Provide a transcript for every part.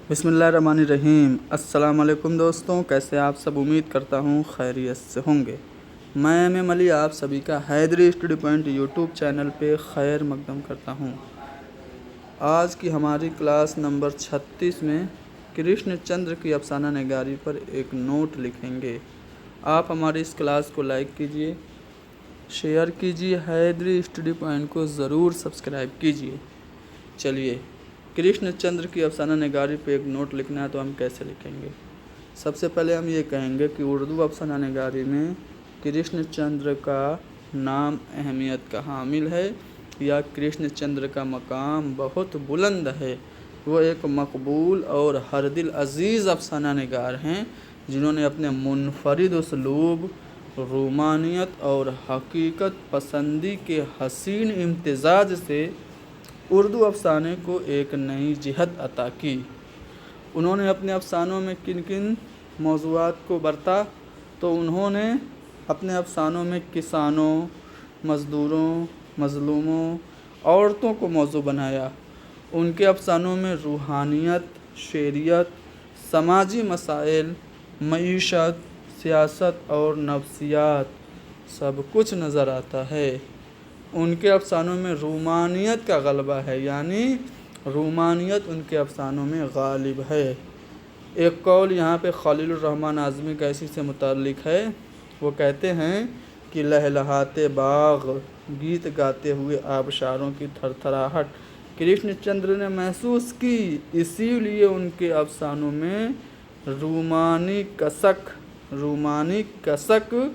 बिस्मिल्लाहिर्रहमानिर्रहीम। अस्सलाम वालेकुम दोस्तों, कैसे आप सब? उम्मीद करता हूँ खैरियत से होंगे। मैं एम अली आप सभी का Haidari study point YouTube channel पे खैर मकदम करता हूँ। आज की हमारी क्लास नंबर 36 में कृष्ण चंद्र की अफसाना निगारी पर एक नोट लिखेंगे। आप हमारी इस क्लास को लाइक कीजिए, शेयर कीजिए, हैदरी स्टडी पॉइंट को ज़रूर सब्सक्राइब कीजिए। चलिए, कृष्ण चंद्र की अफसाना निगारी पे एक नोट लिखना है तो हम कैसे लिखेंगे? सबसे पहले हम ये कहेंगे कि उर्दू अफसाना निगारी में कृष्ण चंद्र का नाम अहमियत का हामिल है या कृष्ण चंद्र का मकाम बहुत बुलंद है। वो एक मकबूल और हर दिल अजीज़ अफसाना निगार हैं जिन्होंने अपने मुनफरिद उसलूब, रूमानियत और हकीकत पसंदी के हसीन इम्तिजाज से उर्दू अफसाने को एक नई जिहत अता की। उन्होंने अपने अफसानों में किन किन मौज़ूआत को बरता? तो उन्होंने अपने अफसानों में किसानों, मज़दूरों, मज़लूमों, औरतों को मौज़ू बनाया। उनके अफसानों में रूहानियत, शेरियत, समाजी मसाइल, मईशत, सियासत और नफ्सियात सब कुछ नज़र आता है। उनके अफसानों में रूमानियत का गलबा है, यानी रूमानियत उनके अफसानों में गालिब है। एक कौल यहाँ पे खलीलुर रहमान आज़मी कैसी से मुताल्लिक़ है। वो कहते हैं कि लहलहाते बाग, गीत गाते हुए आबशारों की थरथराहट कृष्ण चंद्र ने महसूस की, इसीलिए उनके अफसानों में रूमानी कसक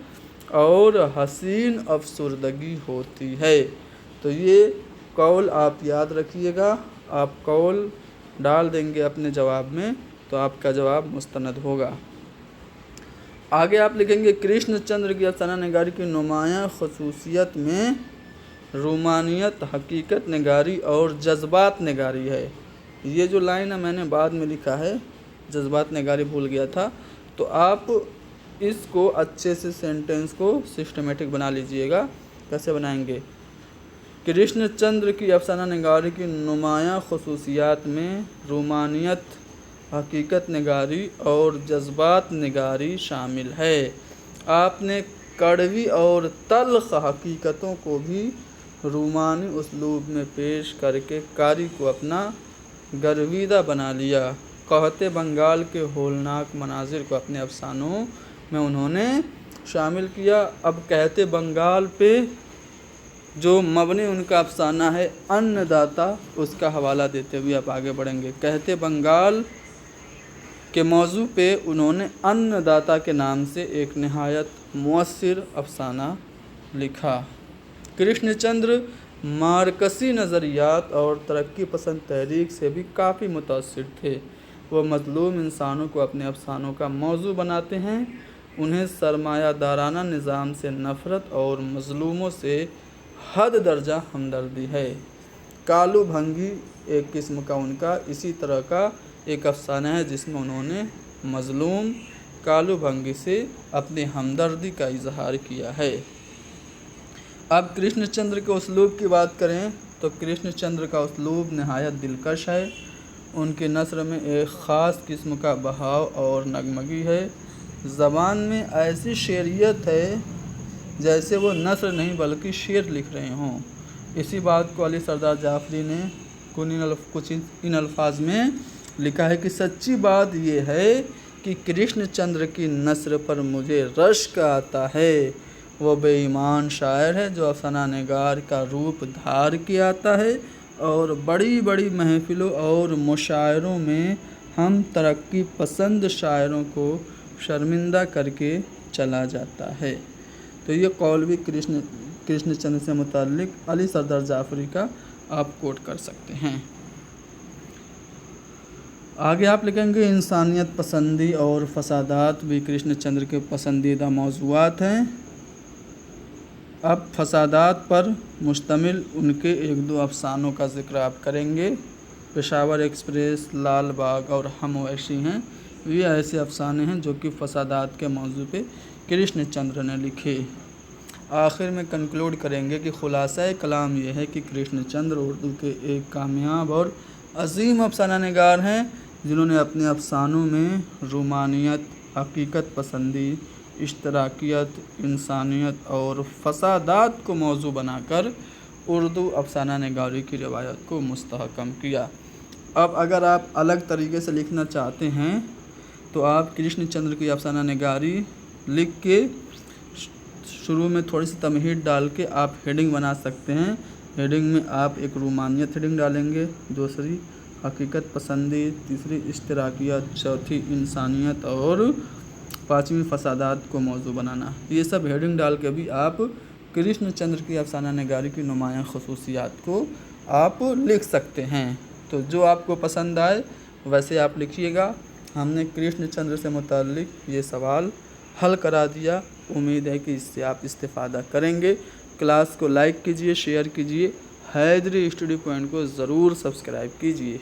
और हसीन अफसुर्दगी होती है। तो ये कौल आप याद रखिएगा। आप कौल डाल देंगे अपने जवाब में तो आपका जवाब मुस्तनद होगा। आगे आप लिखेंगे कृष्ण चंद्र की अफसाना निगारी की नुमायाँ खसूसियत में रूमानियत, हकीकत निगारी और जज्बात निगारी है। ये जो लाइन है मैंने बाद में लिखा है, जज्बात निगारी भूल गया था। तो आप इसको अच्छे से सेंटेंस को सिस्टमेटिक बना लीजिएगा। कैसे बनाएंगे? कृष्ण चंद्र की अफसाना निगारी की नुमायाँ खसूसियात में रूमानियत, हकीकत निगारी और जज्बात निगारी शामिल है। आपने कड़वी और तल्ख हकीकतों को भी रूमानी उसलूब में पेश करके कारी को अपना गर्विदा बना लिया। कहते बंगाल के होलनाक मनाजिर को अपने अफसानों में उन्होंने शामिल किया। अब कहते बंगाल पे जो मबनी उनका अफसाना है अन्नदाता, उसका हवाला देते हुए आप आगे बढ़ेंगे। कहते बंगाल के मौजू पे उन्होंने अन्नदाता के नाम से एक नहायत मुअस्सिर अफसाना लिखा। कृष्णचंद्र मार्कसी नज़रियात और तरक्की पसंद तहरीक से भी काफ़ी मुतासिर थे। वह मज़लूम इंसानों को अपने अफसानों का मौजू बनाते हैं। उन्हें सरमायादाराना निज़ाम से नफ़रत और मज़लूमों से हद दर्जा हमदर्दी है। कालू भंगी एक किस्म का उनका इसी तरह का एक अफसाना है जिसमें उन्होंने मज़लूम कालू भंगी से अपनी हमदर्दी का इजहार किया है। अब कृष्णचंद्र के उसलूब की बात करें तो कृष्णचंद्र का उसलूब नहायत दिलकश है। उनके नस्र में एक ख़ास किस्म का बहाव और नगमगी है। ज़बान में ऐसी शेरियत है जैसे वो नस्र नहीं बल्कि शेर लिख रहे हों। इसी बात को अली सरदार जाफरी ने कुछ इन अल्फाज में लिखा है कि सच्ची बात यह है कि कृष्णचंद्र की नस्र पर मुझे रश्क आता है। वो बेईमान शायर है जो अफसाना निगार का रूप धार के आता है और बड़ी बड़ी महफिलों और मुशायरों में हम तरक्की पसंद शायरों को शर्मिंदा करके चला जाता है। तो ये कौल भी कृष्णचंद्र से मुताल्लिक अली सरदार जाफरी का आप कोट कर सकते हैं। आगे आप लिखेंगे इंसानियत पसंदी और फसादात भी कृष्णचंद्र के पसंदीदा मौज़ूआत हैं। अब फसादात पर मुश्तमिल उनके एक दो अफसानों का ज़िक्र आप करेंगे। पेशावर एक्सप्रेस, लाल बाग और हमवैशी हैं। ये ऐसे अफसाने हैं जो कि फसादात के मौजू पे कृष्णचंद्र ने लिखे। आखिर में कंक्लूड करेंगे कि खुलासा कलाम यह है कि कृष्णचंद्र उर्दू के एक कामयाब और अजीम अफसाना निगार हैं जिन्होंने अपने अफसानों में रूमानियत, हकीकत पसंदी, इश्तराकियत, इंसानियत और फसादात को मौजू बनाकर उर्दू अफसाना निगारी की रिवायत को मुस्तहकम किया। अब अगर आप अलग तरीके से लिखना चाहते हैं तो आप कृष्णचंद्र की अफसाना निगारी लिख के शुरू में थोड़ी सी तमहीद डाल के आप हेडिंग बना सकते हैं। हेडिंग में आप एक रूमानियत हेडिंग डालेंगे, दूसरी हकीकत पसंदी, तीसरी इश्तराकियत, चौथी इंसानियत और पाँचवीं फसादात को मौजू बनाना। ये सब हेडिंग डाल के भी आप कृष्णचंद्र की अफसाना निगारी की नुमायाँ खसूसियात को आप लिख सकते हैं। तो जो आपको पसंद आए वैसे आप लिखिएगा। हमने कृष्णचंद्र से मुताल्लिक ये सवाल हल करा दिया। उम्मीद है कि इससे आप इस्तिफ़ादा करेंगे। क्लास को लाइक कीजिए, शेयर कीजिए, हैदरी स्टडी पॉइंट को ज़रूर सब्सक्राइब कीजिए।